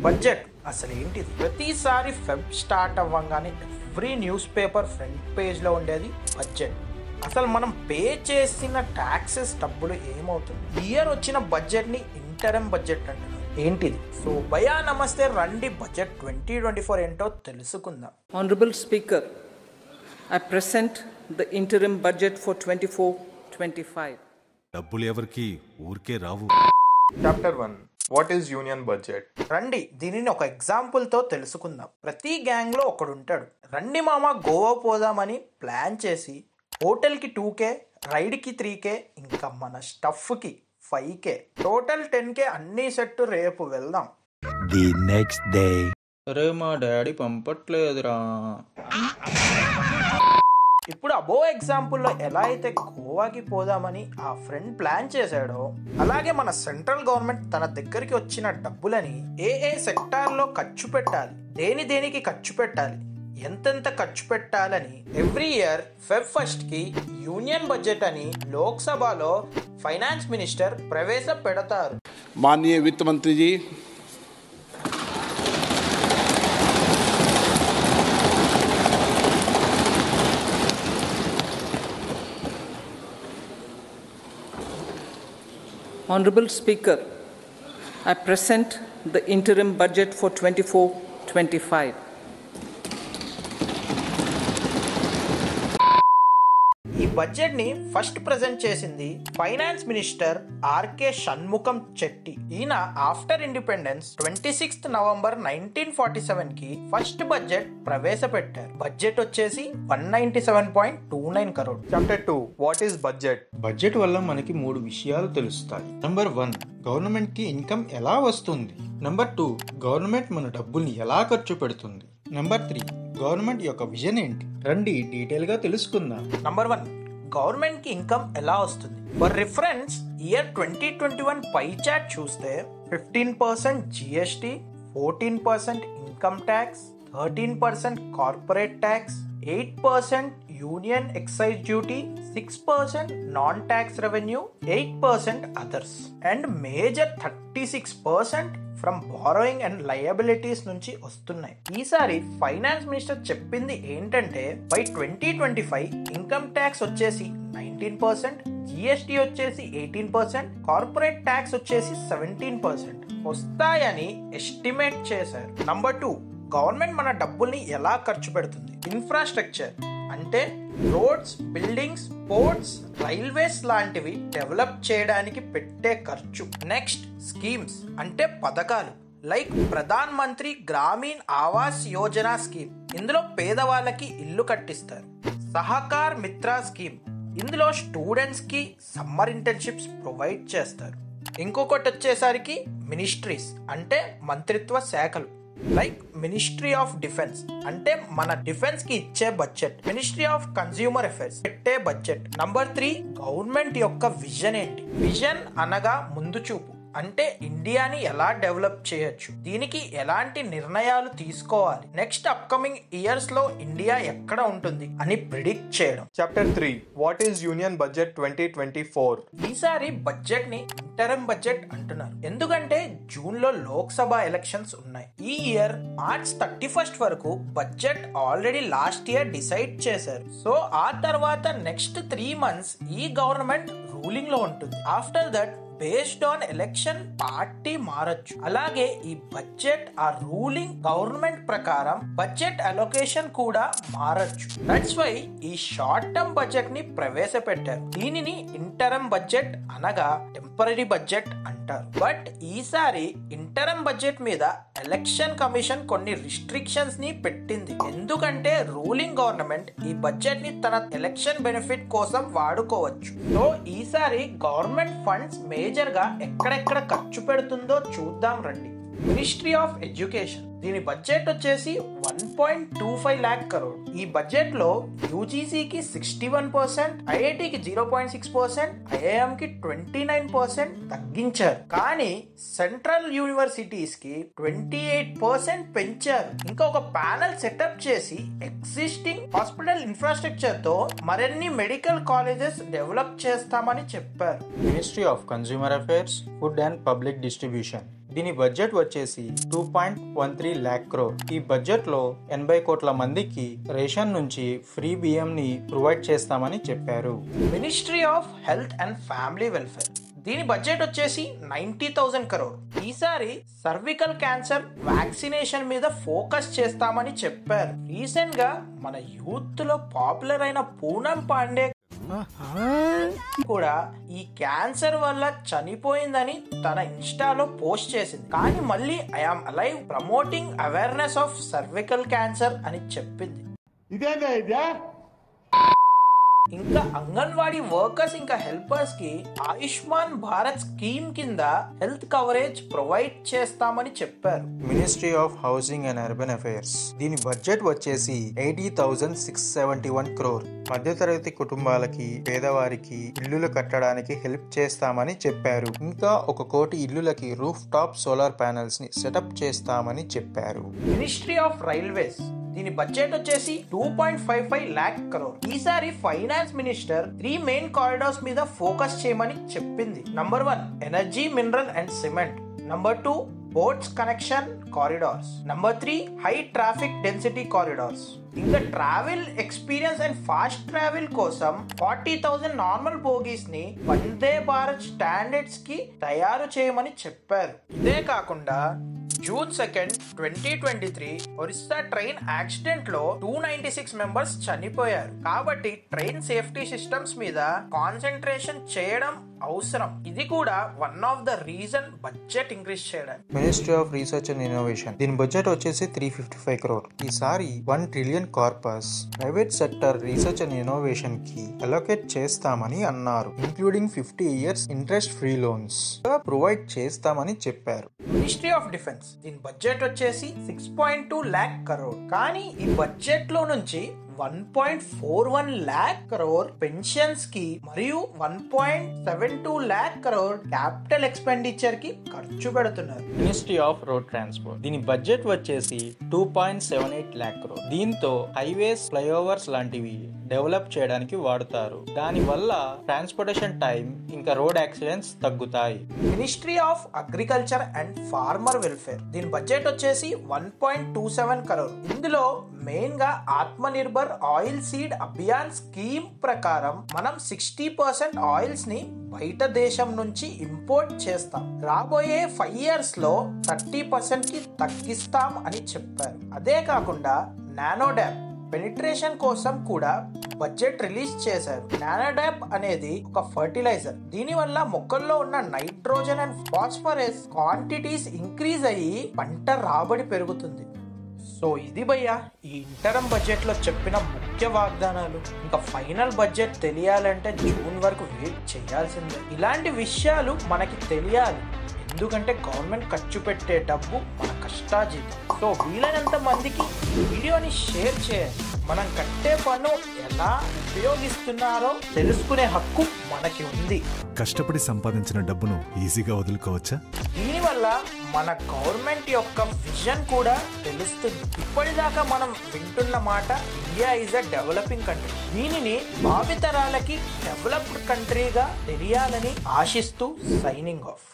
Budget అసలు ఏంటిది? ప్రతిసారి ఫెబ్ స్టార్ట్ అవ్వగానే ఎవ్రీ న్యూస్ పేపర్ ఫ్రంట్ పేజ్లో ఉండేది బడ్జెట్. అసలు మనం పే చేసిన ట్యాక్సెస్ డబ్బులు ఏమవుతుంది? ఇయర్ వచ్చిన బడ్జెట్ని ఇంటరమ్ బడ్జెట్ అంటున్నారు. ఏంటిది? సో భయా నమస్తే, రండి బడ్జెట్ 2024 ఏంటో తెలుసుకుందాం. Honorable Speaker, I present the interim budget for 24-25. డబ్బులు ఎవరికి ఊరికే రావు. Chapter 1 what is union budget? రండి దీనిని ఒక ఎగ్జాంపుల్తో తెలుసుకుందాం. ప్రతి గ్యాంగ్లో ఒకడు ఉంటాడు. రండి మామ గోవా పోదామని ప్లాన్ చేసి హోటల్కి 2K, రైడ్కి 3K, ఇంకా మన స్టఫ్కి 5K, టోటల్ 10K అన్నీ సెట్. రేపు వెళ్దాం. ది నెక్స్ట్ డే, అరే మా డాడీ పంపట్లేదురా. ఇప్పుడు అబో ఎగ్జాంపుల్లో ఎలా అయితే గోవాకి పోదామని ఆ ఫ్రెండ్ ప్లాన్ చేశాడో, అలాగే మన సెంట్రల్ గవర్నమెంట్ తన దగ్గరికి వచ్చిన డబ్బులని ఏ సెక్టార్లో ఖర్చు పెట్టాలి, దేనికి ఖర్చు పెట్టాలి, ఎంతెంత ఖర్చు పెట్టాలని ఎవ్రీ ఇయర్ ఫెబ్ 1 కి యూనియన్ బడ్జెట్ అని లోక్సభలో ఫైనాన్స్ మినిస్టర్ ప్రవేశపెడతారు. माननीय वित्त मंत्री जी, Honorable Speaker, I present the interim budget for 24-25. ఈ బడ్జెట్ ని ఫస్ట్ ప్రెజెంట్ చేసింది finance minister R K Shanmukham Chetty. ఈయన ఆఫ్టర్ ఇండిపెండెన్స్ 26 నవంబర్ 1947 కి ఫస్ట్ బడ్జెట్ ప్రవేశపెట్టారు. బడ్జెట్ వచ్చేసి 197.29 crore. Chapter 2 what is budget? Budget వల్ల మనకి 3 విషయాలు తెలుస్తాయి. నంబర్ 1, గవర్నమెంట్ కి ఇన్కమ్ ఎలా వస్తుంది. నంబర్ 2, గవర్నమెంట్ మన డబ్బుల్ని ఎలా ఖర్చు పెడుతుంది. నంబర్ 3, గవర్నమెంట్ యొక్క విజన్ ఏంటి. రండి డీటెయిల్ గా తెలుసుకుందాం. నంబర్ 1, గవర్నమెంట్ కి ఇన్కమ్ ఎలా వస్తుంది. ఫర్ రిఫరెన్స్, ఇయర్ 2021 పై చార్ట్ చూస్తే 15% GST, 14% income tax, 13% corporate tax, 8% union excise duty, 6% non tax revenue, 8% others, and major 36% from borrowing and liabilities నుంచి వస్తున్నాయి. ఈసారి ఫైనాన్స్ మినిస్టర్ చెప్పింది ఏంటంటే బై 2025 ఇన్కమ్ ట్యాక్స్ వచ్చేసి 19%, జిఎస్టీ వచ్చేసి 18%, కార్పొరేట్ ట్యాక్స్ వచ్చేసి 17% వస్తాయని ఎస్టిమేట్ చేశారు. నంబర్ 2, గవర్నమెంట్ మన డబ్బుల్ని ఎలా ఖర్చు పెడుతుంది. ఇన్ఫ్రాస్ట్రక్చర్ అంటే రోడ్స్, బిల్డింగ్స్, పోర్ట్స్, రైల్వేస్ లాంటివి డెవలప్ చేయడానికి పెట్టే ఖర్చు. నెక్స్ట్, స్కీమ్స్ అంటే పథకాలు లైక్ ప్రధాన్ మంత్రి గ్రామీణ్ ఆవాస్ యోజన స్కీమ్, ఇందులో పేదవాళ్ళకి ఇల్లు కట్టిస్తారు. సహకార్ మిత్ర స్కీమ్, ఇందులో స్టూడెంట్స్ కి సమ్మర్ ఇంటర్న్షిప్స్ ప్రొవైడ్ చేస్తారు. ఇంకొకటి వచ్చేసరికి మినిస్ట్రీస్ అంటే మంత్రిత్వ శాఖలు లైక్ మినిస్ట్రీ ఆఫ్ డిఫెన్స్ అంటే మన డిఫెన్స్ కి ఇచ్చే budget, ministry of consumer affairs పెట్టే బడ్జెట్. నంబర్ 3, గవర్నమెంట్ యొక్క విజన్ ఏంటి. విజన్ అనగా ముందు చూపు అంటే ఇండియాని ఎలా డెవలప్ చేయొచ్చు, దీనికి ఎలాంటి నిర్ణయాలు తీసుకోవాలి, నెక్స్ట్ అప్కమింగ్ ఇయర్స్ లో ఇండియా ఎక్కడ ఉంటుంది అని ప్రిడిక్ట్ చేయడం. Chapter 3 what is union budget 2024? ఈసారి బడ్జెట్ ని ఇంటరమ్ బడ్జెట్ అంటున్నారు. ఎందుకంటే జూన్ లో లోక్సభ ఎలక్షన్స్ ఉన్నాయి. ఈ ఇయర్ మార్చ్ 31 వరకు budget already last year decide చేశారు. సో ఆ తర్వాత నెక్స్ట్ 3 months ఈ గవర్నమెంట్ రూలింగ్ లో ఉంటుంది. After that based on election party మారచ్చు. అలాగే ఈ బడ్జెట్ ఆ రూలింగ్ గవర్నమెంట్ ప్రకారం బడ్జెట్ అలొకేషన్ కూడా మారచ్చు. దట్స్ వై ఈ షార్ట్ టర్మ్ బడ్జెట్ ని ప్రవేశపెట్టారు. దీనిని ఇంటరమ్ బడ్జెట్ అనగా టెంపరరీ బడ్జెట్ అంటారు. బట్ ఈసారి ఇంటరమ్ బడ్జెట్ మీద ఎలక్షన్ కమిషన్ కొన్ని రిస్ట్రిక్షన్స్ ని పెట్టింది. ఎందుకంటే రూలింగ్ గవర్నమెంట్ ఈ బడ్జెట్ ని తన ఎలక్షన్ బెనిఫిట్ కోసం వాడుకోవచ్చు. సో ఈసారి గవర్నమెంట్ ఫండ్స్ మేజర్ గా ఎక్కడెక్కడ ఖర్చు పెడుతుందో చూద్దాం రండి. మినిస్ట్రీ ఆఫ్ ఎడ్యుకేషన్, దీని బడ్జెట్ వచ్చేసి 1.25 lakh crore. ఈ బడ్జెట్ లో యూజీసీకి 61%, ఐఐటికి 0.6%, ఐఐఎంకి 29% తగ్గించారు. కానీ సెంట్రల్ యూనివర్సిటీస్ కి 28% పెంచారు. ఇంకా ఒక ప్యానల్ సెటప్ చేసి ఎగ్జిస్టింగ్ హాస్పిటల్ ఇన్ఫ్రాస్ట్రక్చర్ తో మరిన్ని మెడికల్ కాలేజెస్ డెవలప్ చేస్తామని చెప్పారు. Ministry of consumer affairs, food and public distribution, దీని బడ్జెట్ వచ్చేసి 2.13 lakh crore. ఈ బడ్జెట్ లో 80 కోట్ల మందికి రేషన్ నుంచి ఫ్రీ బియ్యం ని ప్రొవైడ్ చేస్తామని చెప్పారు. Ministry of health and family welfare దీని బడ్జెట్ వచ్చేసి 90,000 crore. ఈసారి సర్వికల్ క్యాన్సర్ వ్యాక్సినేషన్ మీద ఫోకస్ చేస్తామని చెప్పారు. రీసెంట్ గా మన యూత్ లో పాపులర్ అయిన పూనం పాండే కూడా ఈ క్యాన్సర్ వల్ల చనిపోయిందని తన ఇన్స్టాలో పోస్ట్ చేసింది. కానీ మళ్ళీ I am alive promoting awareness of cervical cancer అని చెప్పింది. ఇంకా అంగన్వాడీ వర్కర్స్ ఇంకా హెల్పర్స్ కి ఆయుష్మాన్ భారత్ స్కీమ్ కింద హెల్త్ కవరేజ్ ప్రొవైడ్ చేస్తామని చెప్పారు. Ministry of housing and urban affairs దీని బడ్జెట్ వచ్చేసి 80,671 crore. మధ్యతరగతి కుటుంబాలకి పేదవారికి ఇల్లులు కట్టడానికి హెల్ప్ చేస్తామని చెప్పారు. ఇంకా 1 కోటి ఇల్లులకి రూఫ్ టాప్ సోలార్ ప్యానెల్స్ ని సెటప్ చేస్తామని చెప్పారు. మినిస్ట్రీ ఆఫ్ రైల్వేస్ దీని బడ్జెట్ వచ్చేసి 2.55 lakh crore. ఈసారి ఫైనాన్స్ మినిస్టర్ 3 మెయిన్ కారిడార్స్ మీద ఫోకస్ చేయమని చెప్పింది. Number 1 energy, mineral and cement. Number 2 ports connection corridors. Number 3 high traffic density corridors. ఇంకా travel experience and fast travel కోసం 40,000 నార్మల్ బోగీస్ ని Vande Bharat standards కి తయారు చేయమని చెప్పారు. ఇదే కాకుండా జూన్ 2, 2023 ఒరిస్సా ట్రైన్ యాక్సిడెంట్ లో 296 మెంబర్స్ చనిపోయారు. కాబట్టి ట్రైన్ సేఫ్టీ సిస్టమ్స్ మీద కాన్సన్ట్రేషన్ చేయడం అవసరం. ఇది కూడా one of the reason budget increase చేయడానికి. Ministry of research and innovation దీని బడ్జెట్ వచ్చేసి 355 crore. ఈసారి 1 trillion corpus private sector research and innovation కి అలొకేట్ చేస్తామని అన్నారు. Including 50 years interest free loans provide చేస్తామని చెప్పారు. మినిస్ట్రీ ఆఫ్ డిఫెన్స్ దీని బడ్జెట్ వచ్చేసి 6.2 lakh crore. కానీ ఈ బడ్జెట్ లో నుంచి 1.41 lakh crore పెన్షన్స్ కి మరియు 1.72 lakh crore క్యాపిటల్ ఎక్స్పెండిచర్ కి ఖర్చు పెడుతున్నారు. మినిస్ట్రీ ఆఫ్ రోడ్ ట్రాన్స్పోర్ట్ దీని బడ్జెట్ వచ్చేసి 2.78 lakh crore. దీంతో హైవేస్, ఫ్లైఓవర్స్ లాంటివి డెవలప్ చేయడానికి వాడుతారు. దాని వల్ల ట్రాన్స్పోర్టేషన్ టైం ఇంకా రోడ్ యాక్సిడెంట్స్ తగ్గుతాయి. Ministry of agriculture and farmer welfare దీని బడ్జెట్ వచ్చేసి 1.27 crore. ఇందులో మెయిన్ గా Atma Nirbhar oil seed Abhiyan scheme ప్రకారం మనం 60% ఆయిల్స్ ని బయట దేశం నుంచి ఇంపోర్ట్ చేస్తాం. రాబోయే 5 years లో 30% కి తగ్గిస్తాం అని చెప్పారు. అదే కాకుండా నానోడాప్ పెనిట్రేషన్ కోసం కూడా బడ్జెట్ రిలీజ్ చేశారు. నానోడాప్ అనేది ఒక ఫర్టిలైజర్. దీని వల్ల మొక్కల్లో ఉన్న nitrogen and phosphorus quantities increase అయ్యి పంట రాబడి పెరుగుతుంది. సో ఇది భయ్యా ఈ ఇంటరం బడ్జెట్ లో చెప్పిన ముఖ్య వాగ్దానాలు. ఇంకా ఫైనల్ బడ్జెట్ తెలియాలంటే జూన్ వరకు వెయిట్ చేయాల్సిందే. ఇలాంటి విషయాలు మనకి తెలియాలి, ఎందుకంటే గవర్నమెంట్ ఖర్చు పెట్టే డబ్బు మన కష్టాజీతం. సో వీలైనంత మందికి వీడియోని షేర్ చేయండి. మనం కట్టే పన్ను ఎలా ఉపయోగిస్తున్నారో తెలుసుకునే హక్కు మనకి ఉంది. కష్టపడి సంపాదించిన డబ్బును ఈజీగా వదులుకోవచ్చా? దీనివల్ల మన గవర్నమెంట్ యొక్క విజన్ కూడా తెలుస్తుంది. ఇప్పటిదాకా మనం వింటున్న మాట India is a developing country. దీనిని భావితరాలకి డెవలప్డ్ కంట్రీగా తెలియాలని ఆశిస్తూ సైనింగ్ ఆఫ్.